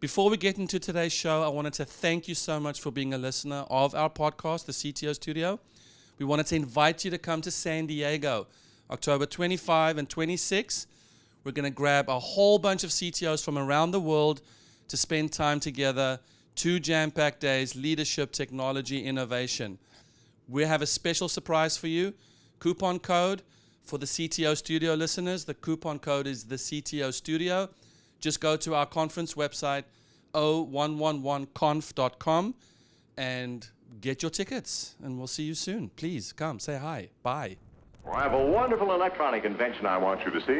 Before we get into today's show, I wanted to thank you so much for being a listener of our podcast, the CTO Studio. We wanted to invite you to come to San Diego, October 25 and 26. We're going to grab a whole bunch of CTOs from around the world to spend time together. 2 jam-packed days, leadership, technology, innovation. We have a special surprise for you. Coupon code for the CTO Studio listeners. The coupon code is the CTO Studio. Just go to our conference website, o111conf.com, and get your tickets. And we'll see you soon. Please come, say hi. Bye. Well, I have a wonderful electronic invention I want you to see.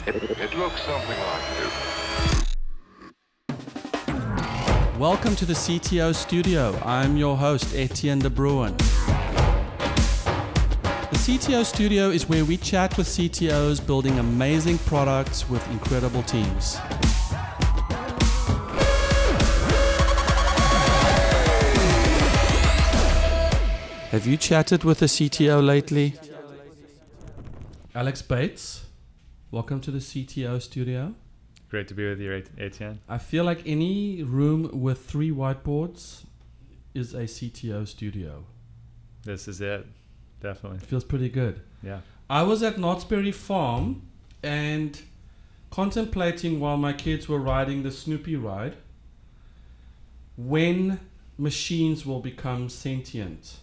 It looks something like this. Welcome to the CTO Studio. I'm your host, Etienne de Bruin. The CTO Studio is where we chat with CTOs building amazing products with incredible teams. Have you chatted with a CTO lately? Alex Bates, welcome to the CTO Studio. Great to be with you, Etienne. I feel like any room with 3 whiteboards is a CTO studio. This is it, definitely. It feels pretty good. Yeah. I was at Knott's Berry Farm and contemplating while my kids were riding the Snoopy ride when machines will become sentient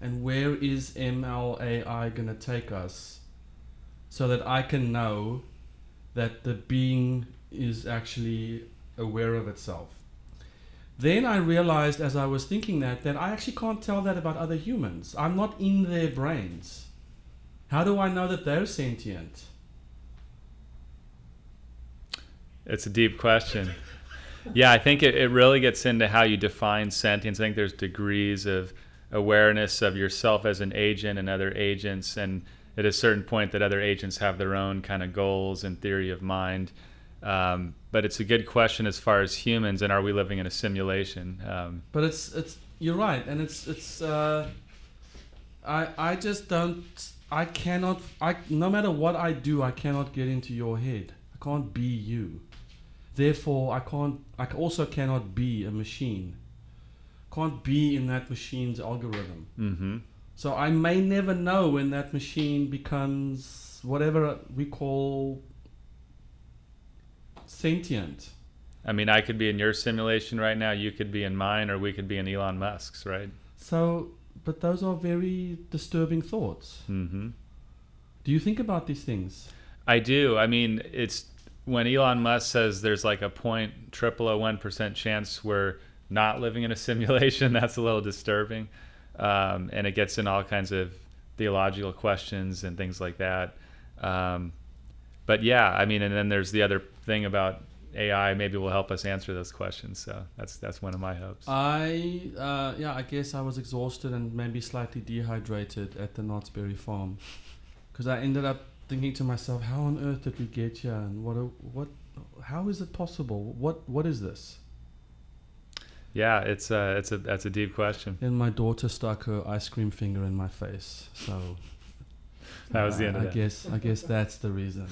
and where is ML AI going to take us so that I can know that the being is actually aware of itself. Then I realized as I was thinking that I actually can't tell that about other humans. I'm not in their brains. How do I know that they're sentient? It's a deep question. Yeah, I think it really gets into how you define sentience. I think there's degrees of awareness of yourself as an agent and other agents, and at a certain point that other agents have their own kind of goals and theory of mind. But it's a good question as far as humans, and are we living in a simulation? But it's you're right, and I just don't, I cannot, no matter what I do, I cannot get into your head. I can't be you. Therefore, I also cannot be a machine. Can't be in that machine's algorithm. Mm-hmm. So I may never know when that machine becomes whatever we call sentient. I mean, I could be in your simulation right now, you could be in mine, or we could be in Elon Musk's, right? So, but those are very disturbing thoughts. Mm-hmm. Do you think about these things? I do. I mean, it's when Elon Musk says there's like a 0.001% chance we're not living in a simulation, that's a little disturbing. And it gets in all kinds of theological questions and things like that. But yeah, I mean, and then there's the other thing about AI maybe will help us answer those questions. So that's one of my hopes. I guess I was exhausted and maybe slightly dehydrated at the Knott's Berry Farm, because I ended up thinking to myself, how on earth did we get here, and how is it possible? What is this? Yeah, that's a deep question. Then my daughter stuck her ice cream finger in my face. So that was the end of that. I guess that's the reason.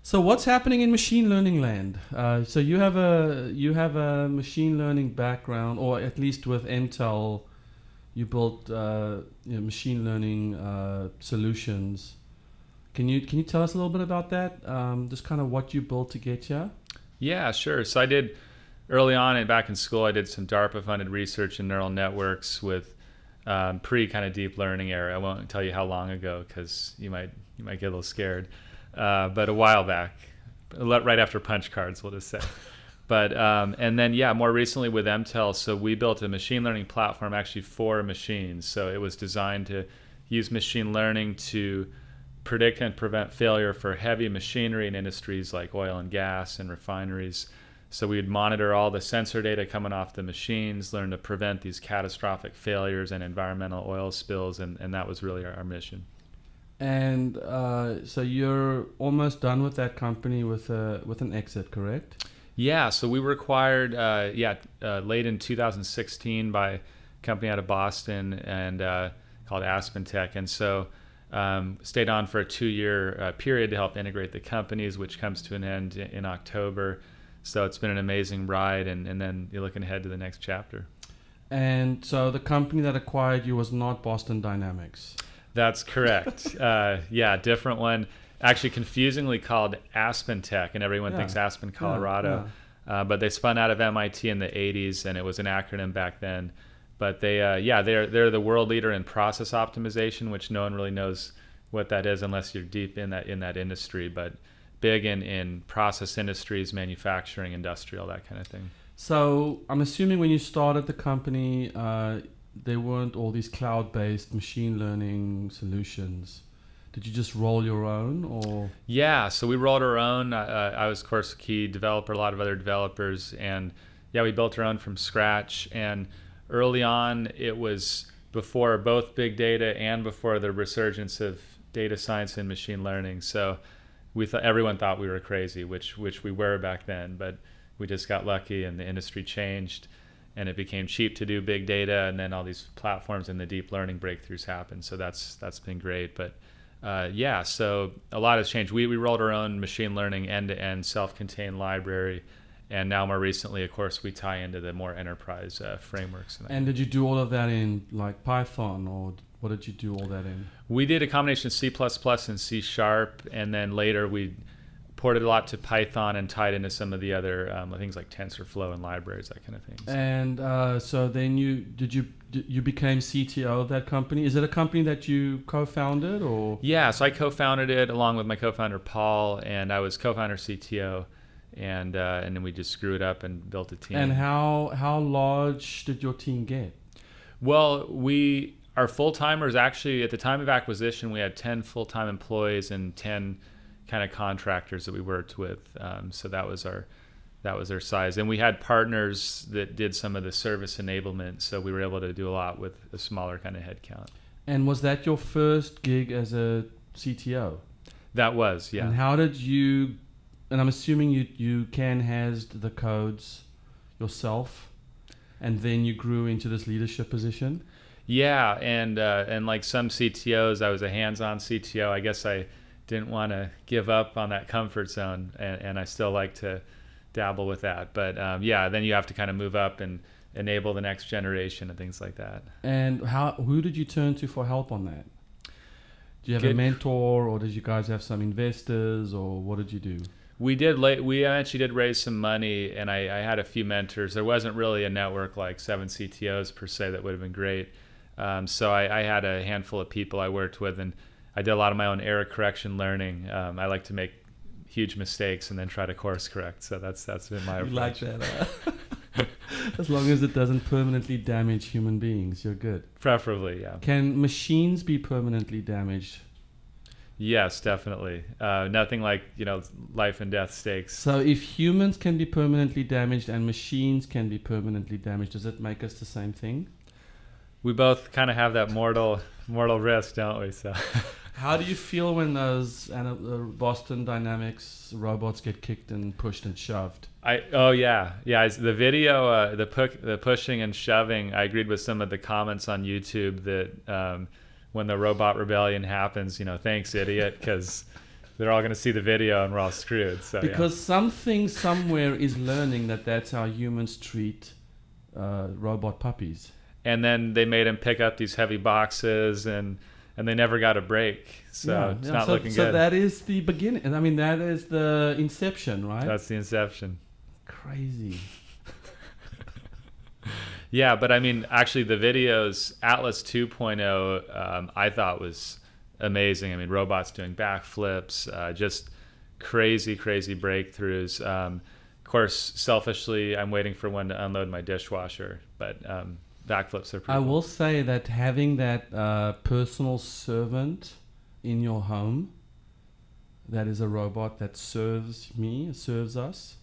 So what's happening in machine learning land? So you have a machine learning background, or at least with MTell, you built machine learning solutions. Can you tell us a little bit about that? Just kind of what you built to get here. Yeah, sure. So I did early on and back in school, I did some DARPA-funded research in neural networks with pre-kind of deep learning era. I won't tell you how long ago because you might get a little scared. But a while back, right after punch cards, we'll just say. But and then more recently with MTell, so we built a machine learning platform actually for machines. So it was designed to use machine learning to predict and prevent failure for heavy machinery in industries like oil and gas and refineries. So we'd monitor all the sensor data coming off the machines, learn to prevent these catastrophic failures and environmental oil spills, and that was really our mission. And so you're almost done with that company with an exit, correct? Yeah, so we were acquired late in 2016 by a company out of Boston and called Aspen Tech. And so Stayed on for a 2-year period to help integrate the companies, which comes to an end in October. So it's been an amazing ride, and then you're looking ahead to the next chapter. And so the company that acquired you was not Boston Dynamics. That's correct. Different one. Actually, confusingly called Aspen Tech, and everyone thinks Aspen, Colorado. But they spun out of MIT in the 80s, and it was an acronym back then. But they're the world leader in process optimization, which no one really knows what that is unless you're deep in that industry. But big in process industries, manufacturing, industrial, that kind of thing. So I'm assuming when you started the company, there weren't all these cloud-based machine learning solutions. Did you just roll your own, or? Yeah, so we rolled our own. I was, of course, a key developer, a lot of other developers, and we built our own from scratch. And early on, it was before both big data and before the resurgence of data science and machine learning. So everyone thought we were crazy, which we were back then, but we just got lucky and the industry changed, and it became cheap to do big data, and then all these platforms and the deep learning breakthroughs happened. So that's been great. But so a lot has changed. We rolled our own machine learning end-to-end self-contained library, and now more recently, of course, we tie into the more enterprise frameworks. And did you do all of that in like Python, or what did you do all that in? We did a combination of C++ and C#, and then later we ported a lot to Python and tied into some of the other things like TensorFlow and libraries, that kind of thing. And so then you became CTO of that company. Is it a company that you co-founded, or? Yeah, so I co-founded it along with my co-founder Paul, and I was co-founder CTO, and then we just screwed up and built a team. And how large did your team get? Well, our full-timers, actually at the time of acquisition, we had 10 full-time employees and 10 kind of contractors that we worked with. So that was our size, and we had partners that did some of the service enablement, so we were able to do a lot with a smaller kind of headcount. And was that your first gig as a CTO? That was, yeah. And how did you? And I'm assuming you can-hased the codes yourself, and then you grew into this leadership position. Yeah, and like some CTOs, I was a hands-on CTO. I guess I didn't want to give up on that comfort zone, and I still like to dabble with that. But then you have to kind of move up and enable the next generation and things like that. And who did you turn to for help on that? Do you have a mentor, or did you guys have some investors, or what did you do? We actually did raise some money, and I had a few mentors. There wasn't really a network like 7 CTOs per se that would have been great. So I had a handful of people I worked with, and I did a lot of my own error correction learning. I like to make huge mistakes and then try to course correct. So that's been my approach. You like that, As long as it doesn't permanently damage human beings, you're good. Preferably, yeah. Can machines be permanently damaged? Yes, definitely. Nothing like, life and death stakes. So if humans can be permanently damaged and machines can be permanently damaged, does it make us the same thing? We both kind of have that mortal risk, don't we? So, how do you feel when those Boston Dynamics robots get kicked and pushed and shoved? The video, the pushing and shoving. I agreed with some of the comments on YouTube that when the robot rebellion happens, thanks idiot, because they're all going to see the video and we're all screwed. So because something somewhere is learning that's how humans treat robot puppies. And then they made him pick up these heavy boxes, and they never got a break. So it's not looking good. So that is the beginning. I mean, that is the inception, right? That's the inception. Crazy. Yeah, but I mean, actually, the videos, Atlas 2.0, I thought was amazing. I mean, robots doing backflips, just crazy breakthroughs. Of course, selfishly, I'm waiting for one to unload my dishwasher, but backflips are pretty cool. Will say that having that personal servant in your home that is a robot that serves us,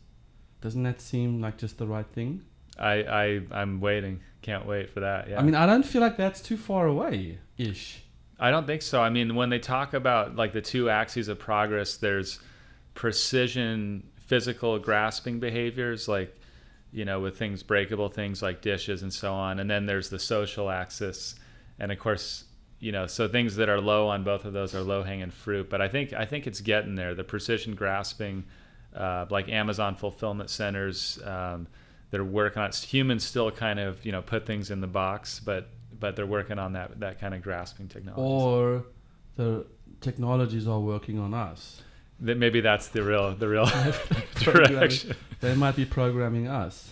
doesn't that seem like just the right thing? I'm waiting. Can't wait for that. Yeah. I mean, I don't feel like that's too far away-ish. I don't think so. I mean, when they talk about like the 2 axes of progress, there's precision physical grasping behaviors, like, with breakable things like dishes and so on. And then there's the social axis. And of course, so things that are low on both of those are low hanging fruit. But I think it's getting there. The precision grasping, like Amazon fulfillment centers, that are working on it. Humans still kind of put things in the box, but they're working on that kind of grasping technology. Or the technologies are working on us. That maybe that's the real direction. They might be programming us.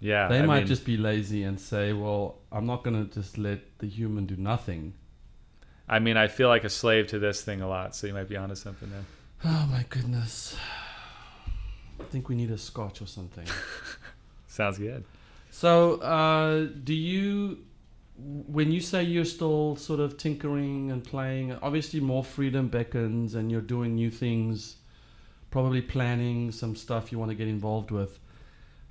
Yeah, they might just be lazy and say, well, I'm not going to just let the human do nothing. I mean, I feel like a slave to this thing a lot, so you might be onto something there. Oh my goodness. I think we need a scotch or something. Sounds good. So do you, when you say you're still sort of tinkering and playing, obviously more freedom beckons and you're doing new things, probably planning some stuff you want to get involved with.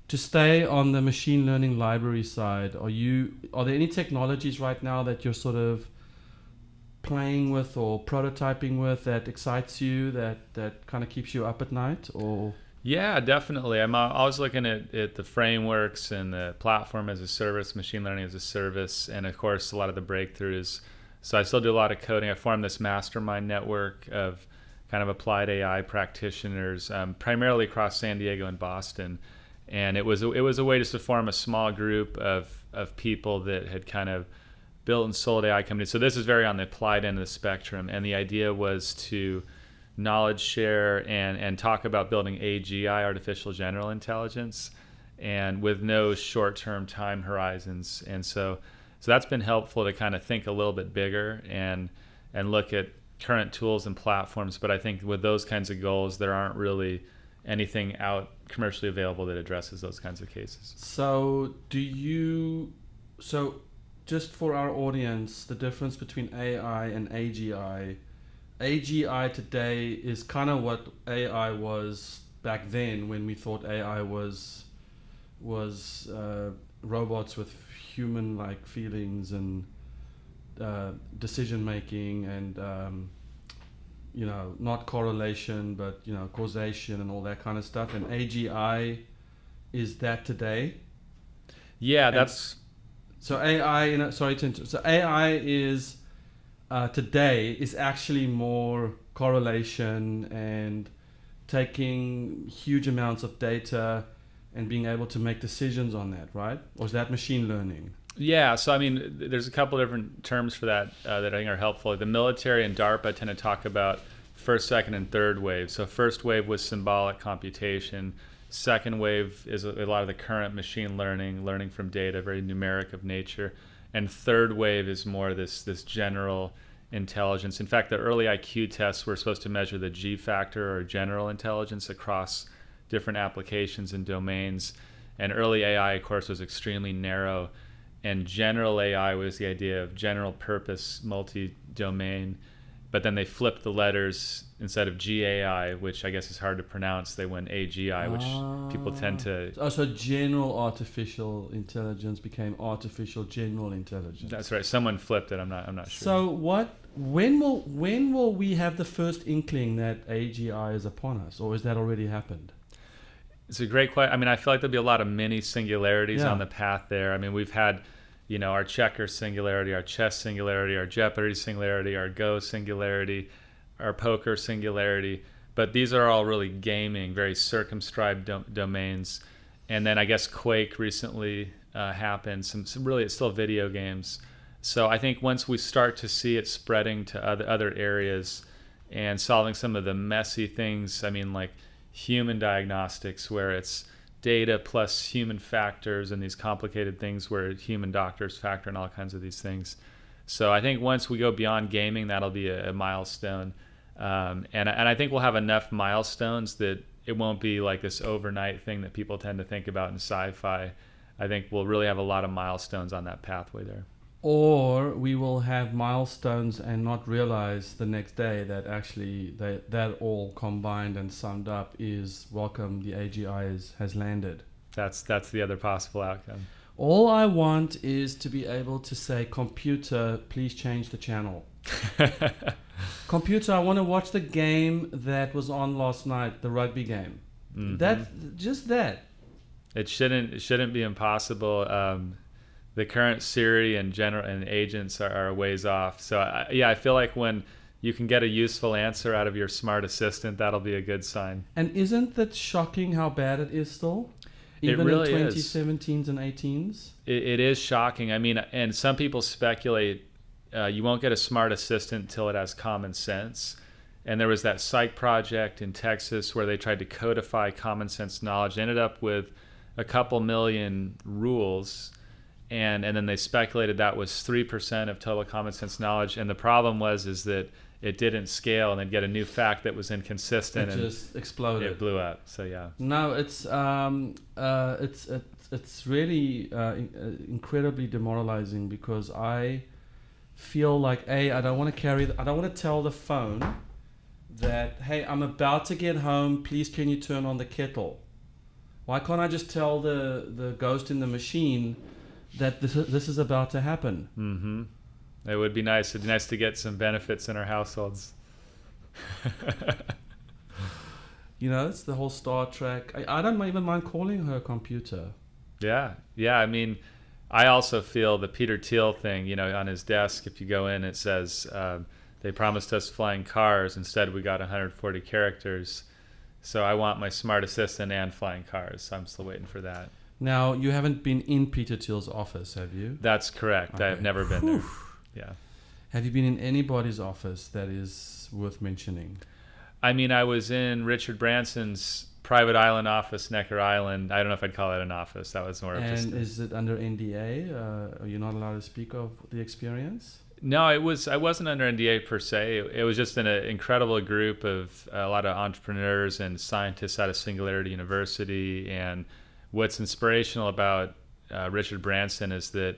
To stay on the machine learning library side, are there any technologies right now that you're sort of playing with or prototyping with that excites you, that kind of keeps you up at night? Or yeah, definitely. I'm always looking at the frameworks and the platform as a service, machine learning as a service, and of course a lot of the breakthroughs. So I still do a lot of coding. I formed this mastermind network of kind of applied AI practitioners, primarily across San Diego and Boston. And it was a way just to form a small group of people that had kind of built and sold AI companies. So this is very on the applied end of the spectrum. And the idea was to knowledge share and talk about building AGI, artificial general intelligence, and with no short-term time horizons. And so that's been helpful to kind of think a little bit bigger and look at current tools and platforms. But I think with those kinds of goals, there aren't really anything out commercially available that addresses those kinds of cases. So just for our audience, the difference between AI and AGI. AGI today is kind of what AI was back then when we thought AI was robots with human-like feelings and decision making and not correlation, but causation and all that kind of stuff. And AGI is that today. Yeah, and that's so AI. So AI is today is actually more correlation and taking huge amounts of data and being able to make decisions on that, right? Or is that machine learning? Yeah, so I mean, there's a couple different terms for that that I think are helpful. The military and DARPA tend to talk about first, second, and third wave. So first wave was symbolic computation. Second wave is a lot of the current machine learning from data, very numeric of nature. And third wave is more this general intelligence. In fact, the early IQ tests were supposed to measure the G factor, or general intelligence, across different applications and domains. And early AI, of course, was extremely narrow. And general AI was the idea of general purpose, multi-domain. But then they flipped the letters. Instead of GAI, which I guess is hard to pronounce, they went AGI, which people tend to... Oh, so general artificial intelligence became artificial general intelligence. That's right. Someone flipped it. I'm not sure. So when will we have the first inkling that AGI is upon us? Or has that already happened? It's a great question. I mean, I feel like there'll be a lot of mini singularities on the path there. I mean, we've had, our checker singularity, our chess singularity, our Jeopardy singularity, our Go singularity, our poker singularity. But these are all really gaming, very circumscribed domains. And then I guess Quake recently happened. Some really, it's still video games. So I think once we start to see it spreading to other areas and solving some of the messy things, I mean, like human diagnostics, where it's data plus human factors and these complicated things where human doctors factor in all kinds of these things. So I think once we go beyond gaming, that'll be a milestone. And I think we'll have enough milestones that it won't be like this overnight thing that people tend to think about in sci-fi. I think we'll really have a lot of milestones on that pathway there. Or we will have milestones and not realize the next day that actually that all combined and summed up is welcome, the AGI has landed. That's the other possible outcome. All I want is to be able to say, computer, please change the channel. Computer, I want to watch the game that was on last night, the rugby game. Mm-hmm. That. It shouldn't be impossible. the current Siri and general and agents are a ways off. So I feel like when you can get a useful answer out of your smart assistant, that'll be a good sign. And isn't that shocking how bad it is still? Even it really in is. 2017s and 18s? It is shocking. I mean, and some people speculate you won't get a smart assistant until it has common sense. And there was that psych project in Texas where they tried to codify common sense knowledge. They ended up with a couple million rules. And then they speculated that was 3% of total common sense knowledge. And the problem is that it didn't scale, and they'd get a new fact that was inconsistent. It just exploded. It blew up. So yeah. No, it's really incredibly demoralizing, because I feel like I don't want to tell the phone that, hey, I'm about to get home, please can you turn on the kettle? Why can't I just tell the ghost in the machine that this is about to happen? Mm-hmm. It would be nice. It'd be nice to get some benefits in our households. It's the whole Star Trek. I don't even mind calling her a computer. Yeah. I mean, I also feel the Peter Thiel thing, on his desk, if you go in, it says, they promised us flying cars. Instead, we got 140 characters. So I want my smart assistant and flying cars. So I'm still waiting for that. Now, you haven't been in Peter Thiel's office, have you? That's correct. Okay. I've never been there. Yeah. Have you been in anybody's office that is worth mentioning? I mean, I was in Richard Branson's private island office, Neckar Island. I don't know if I'd call it an office. That was more of just... And is it under NDA? Are you not allowed to speak of the experience? No, I wasn't under NDA per se. It was just an incredible group of a lot of entrepreneurs and scientists out of Singularity University. And what's inspirational about Richard Branson is that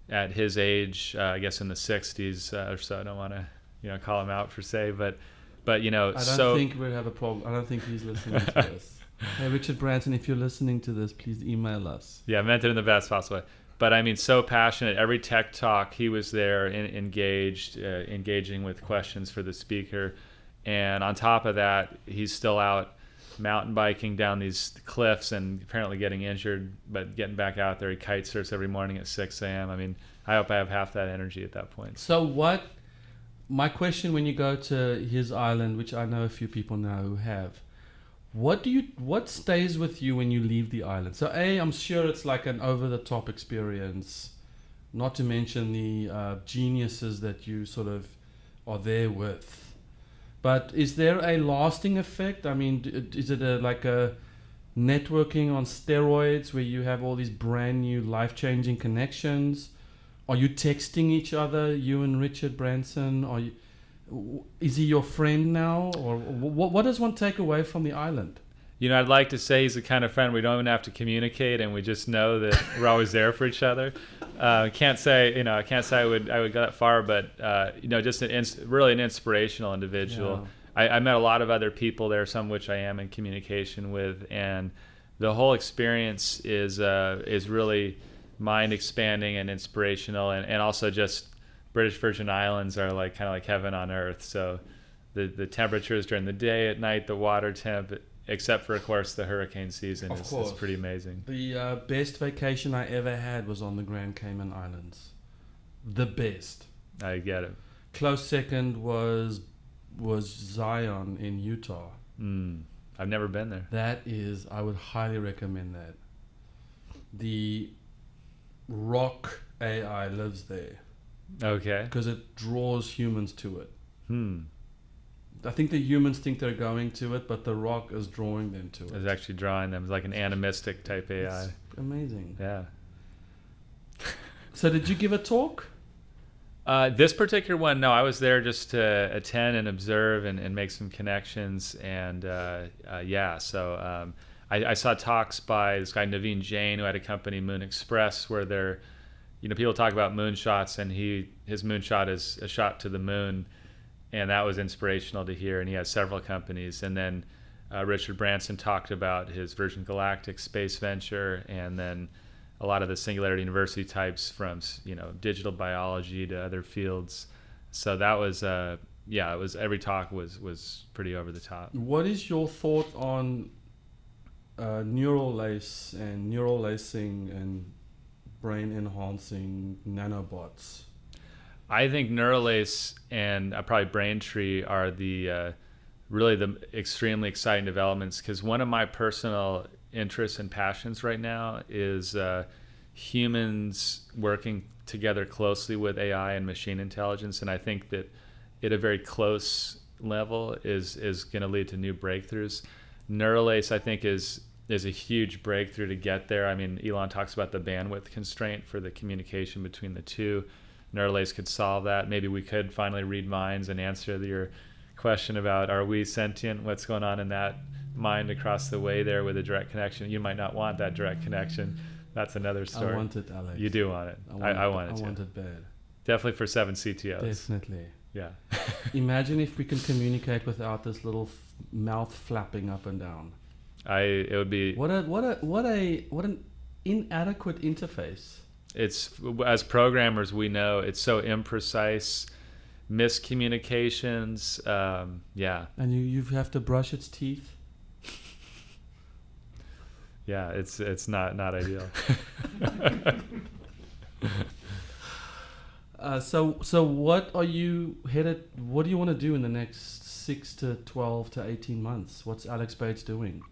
at his age, I guess in the 60s or so, I don't want to call him out per se, but I don't think we have a problem. I don't think he's listening to this. Hey, Richard Branson, if you're listening to this, please email us. Yeah, I meant it in the best possible way. But I mean, so passionate. Every tech talk, he was there, engaging with questions for the speaker. And on top of that, he's still out mountain biking down these cliffs and apparently getting injured, but getting back out there. He kite surfs every morning at 6 a.m. I mean, I hope I have half that energy at that point. So my question when you go to his island, which I know a few people now who have, what stays with you when you leave the island? So I'm sure it's like an over-the-top experience, not to mention the geniuses that you sort of are there with. But is there a lasting effect? I mean, is it like a networking on steroids where you have all these brand new life-changing connections? Are you texting each other, you and Richard Branson? Is he your friend now? Or what does one take away from the island? I'd like to say he's the kind of friend we don't even have to communicate, and we just know that we're always there for each other. Can't say I would go that far, but just really an inspirational individual. Yeah. I met a lot of other people there, some of which I am in communication with, and the whole experience is really mind expanding and inspirational, and also just British Virgin Islands are kind of like heaven on earth. So the temperatures during the day, at night, the water temp, except for, of course, the hurricane season is pretty amazing. The best vacation I ever had was on the Grand Cayman Islands. The best. I get it. Close second was Zion in Utah. I've never been there. I would highly recommend that. The rock AI lives there. Okay. Because it draws humans to it. I think the humans think they're going to it, but the rock is drawing them to it. It's actually drawing them. It's like an animistic type AI. It's amazing. Yeah. So did you give a talk? This particular one, no. I was there just to attend and observe and make some connections. And so I saw talks by this guy, Naveen Jain, who had a company, Moon Express, where they're, people talk about moonshots, and his moonshot is a shot to the moon. And that was inspirational to hear. And he has several companies. And then Richard Branson talked about his Virgin Galactic space venture, and then a lot of the Singularity University types from digital biology to other fields. So that was it was every talk was pretty over the top. What is your thought on neural lace and neural lacing and brain-enhancing nanobots? I think Neuralace and probably Braintree are the really the extremely exciting developments, because one of my personal interests and passions right now is humans working together closely with AI and machine intelligence, and I think that at a very close level is going to lead to new breakthroughs. Neuralace, I think, is a huge breakthrough to get there. I mean, Elon talks about the bandwidth constraint for the communication between the two. Neuralace could solve that. Maybe we could finally read minds and answer your question about, are we sentient? What's going on in that mind across the way there with a direct connection? You might not want that direct connection. That's another story. I want it, Alex. You do want it. I want it too. I want it bad. Definitely for 7 CTOs. Definitely. Yeah. Imagine if we can communicate without this little mouth flapping up and down. It would be what an inadequate interface. It's, as programmers, we know it's so imprecise, miscommunications. Yeah. And you have to brush its teeth. Yeah, it's not ideal. So what are you headed? What do you want to do in the next 6 to 12 to 18 months? What's Alex Bates doing?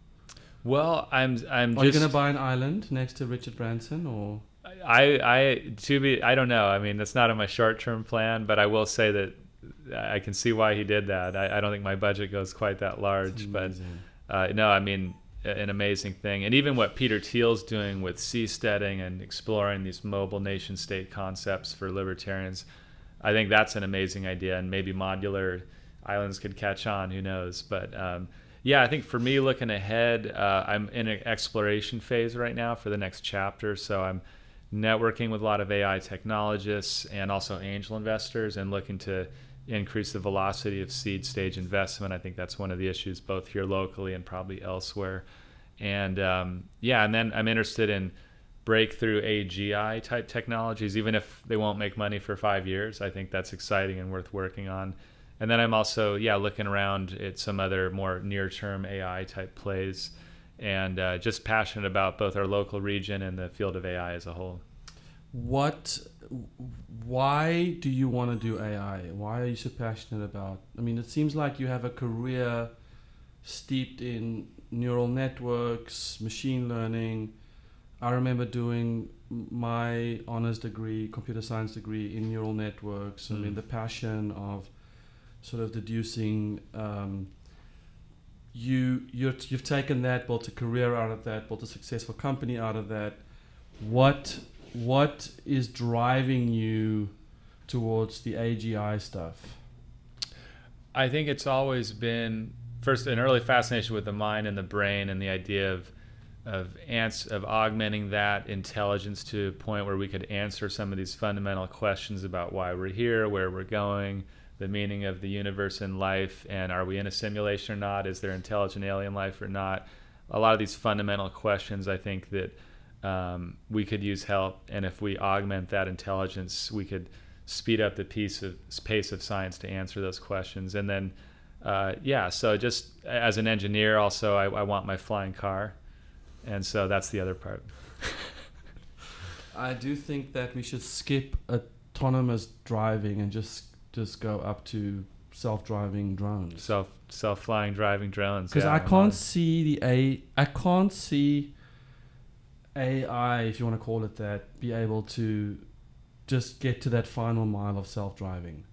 Well, I'm Are you going to buy an island next to Richard Branson, or? I don't know. I mean, that's not in my short-term plan, but I will say that I can see why he did that. I don't think my budget goes quite that large, but no, I mean, an amazing thing. And even what Peter Thiel's doing with seasteading and exploring these mobile nation state concepts for libertarians, I think that's an amazing idea, and maybe modular islands could catch on, who knows. But yeah, I think for me, looking ahead, I'm in an exploration phase right now for the next chapter. So I'm networking with a lot of AI technologists and also angel investors, and looking to increase the velocity of seed stage investment. I think that's one of the issues both here locally and probably elsewhere. And yeah, and then I'm interested in breakthrough AGI type technologies, even if they won't make money for 5 years. I think that's exciting and worth working on. And then I'm also, looking around at some other more near-term AI type plays, and just passionate about both our local region and the field of AI as a whole. Why do you want to do AI? Why are you so passionate about? I mean, it seems like you have a career steeped in neural networks, machine learning. I remember doing my honors degree, computer science degree, in neural networks. I mean, the passion of sort of deducing. You've taken that, built a career out of that, built a successful company out of that. What is driving you towards the AGI stuff? I think it's always been, first, an early fascination with the mind and the brain, and the idea of augmenting that intelligence to a point where we could answer some of these fundamental questions about why we're here, where we're going, the meaning of the universe and life, and are we in a simulation or not? Is there intelligent alien life or not? A lot of these fundamental questions, I think that we could use help, and if we augment that intelligence, we could speed up the pace of science to answer those questions. And then, so just as an engineer, also, I want my flying car, and so that's the other part. I do think that we should skip autonomous driving and just go up to self-driving drones. Self-flying driving drones. Because I can't see AI, if you want to call it that, be able to just get to that final mile of self-driving.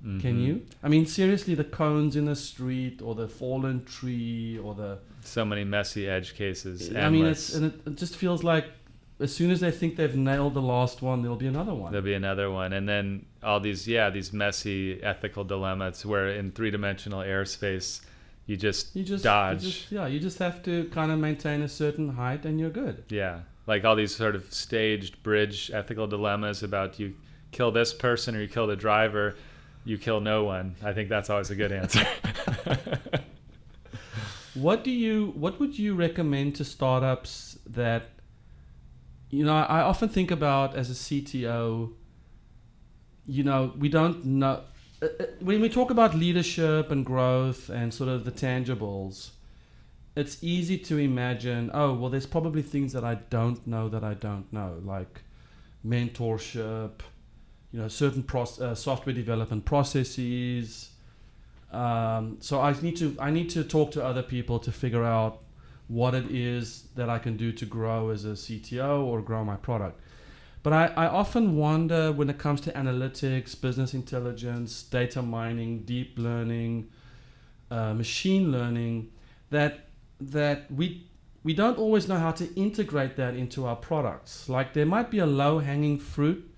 Mm-hmm. Can you? I mean, seriously, the cones in the street, or the fallen tree, or the... So many messy edge cases. I mean, it just feels like as soon as they think they've nailed the last one, there'll be another one. There'll be another one. And then all these messy ethical dilemmas where in three-dimensional airspace, you just dodge. You just have to kind of maintain a certain height and you're good. Yeah, like all these sort of staged bridge ethical dilemmas about you kill this person or you kill the driver, you kill no one. I think that's always a good answer. What would you recommend to startups that, I often think about as a CTO, we don't know. When we talk about leadership and growth and sort of the tangibles, it's easy to imagine, there's probably things that I don't know, like, mentorship, certain software development processes. So I need to talk to other people to figure out what it is that I can do to grow as a CTO or grow my product. But I often wonder when it comes to analytics, business intelligence, data mining, deep learning, machine learning, that we don't always know how to integrate that into our products. Like there might be a low-hanging fruit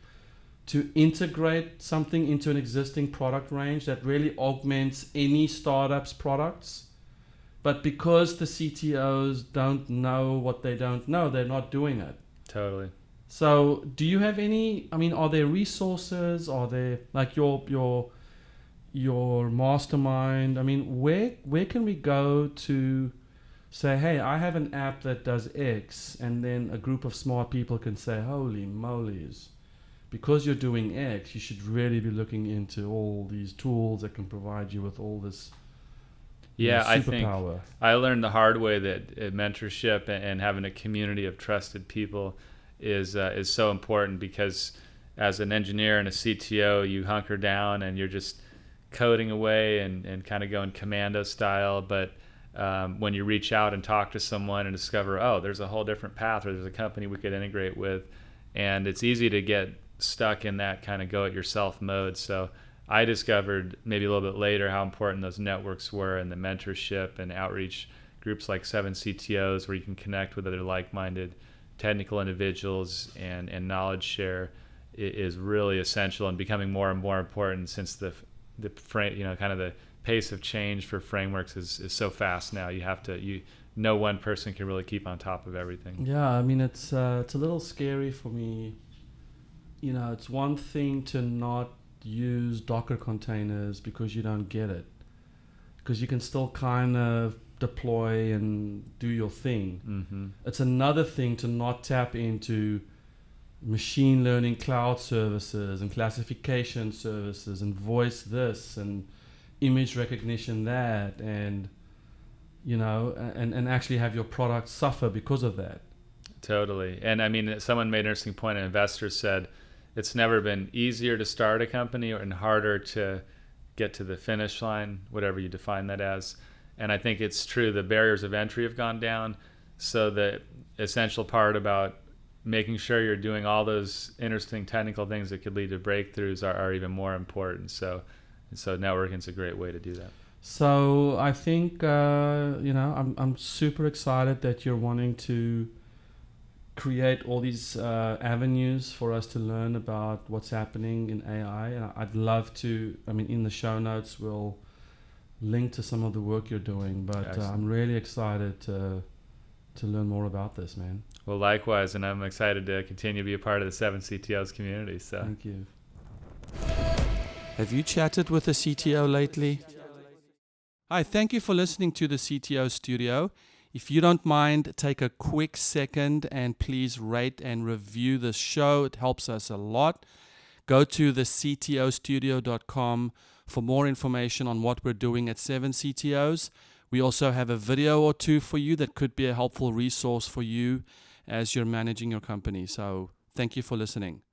to integrate something into an existing product range that really augments any startup's products. But because the CTOs don't know what they don't know, they're not doing it. Totally. So do you have any, are there resources? Are there like your mastermind? Where can we go to say, hey, I have an app that does X, and then a group of smart people can say, holy moly's, because you're doing X, you should really be looking into all these tools that can provide you with all this I think superpower. I learned the hard way that mentorship and having a community of trusted people is so important, because as an engineer and a CTO, you hunker down and you're just coding away and kind of going commando style. But when you reach out and talk to someone and discover, oh, there's a whole different path, or there's a company we could integrate with, and it's easy to get stuck in that kind of go it yourself mode. So I discovered maybe a little bit later how important those networks were, and the mentorship and outreach groups like 7 CTOs, where you can connect with other like-minded technical individuals and knowledge share is really essential and becoming more and more important, since the kind of the pace of change for frameworks is so fast now. No one person can really keep on top of everything. Yeah, it's a little scary for me. It's one thing to not use Docker containers because you don't get it, because you can still kind of deploy and do your thing. Mm-hmm. It's another thing to not tap into machine learning cloud services and classification services and voice this and image recognition that, and and actually have your product suffer because of that. Totally. And someone made an interesting point. An investor said it's never been easier to start a company and harder to get to the finish line, whatever you define that as. And I think it's true. The barriers of entry have gone down. So the essential part about making sure you're doing all those interesting technical things that could lead to breakthroughs are even more important. So networking is a great way to do that. So I think, I'm super excited that you're wanting to create all these avenues for us to learn about what's happening in AI. And I'd love to, in the show notes, we'll link to some of the work you're doing, but I'm really excited to learn more about this, man. Well, likewise, and I'm excited to continue to be a part of the 7 CTOs community. So thank you. Have you chatted with a CTO lately? Hi, thank you for listening to the CTO Studio. If you don't mind, take a quick second and please rate and review the show. It helps us a lot. Go to the ctostudio.com for more information on what we're doing at 7 CTOs. We also have a video or two for you that could be a helpful resource for you as you're managing your company. So thank you for listening.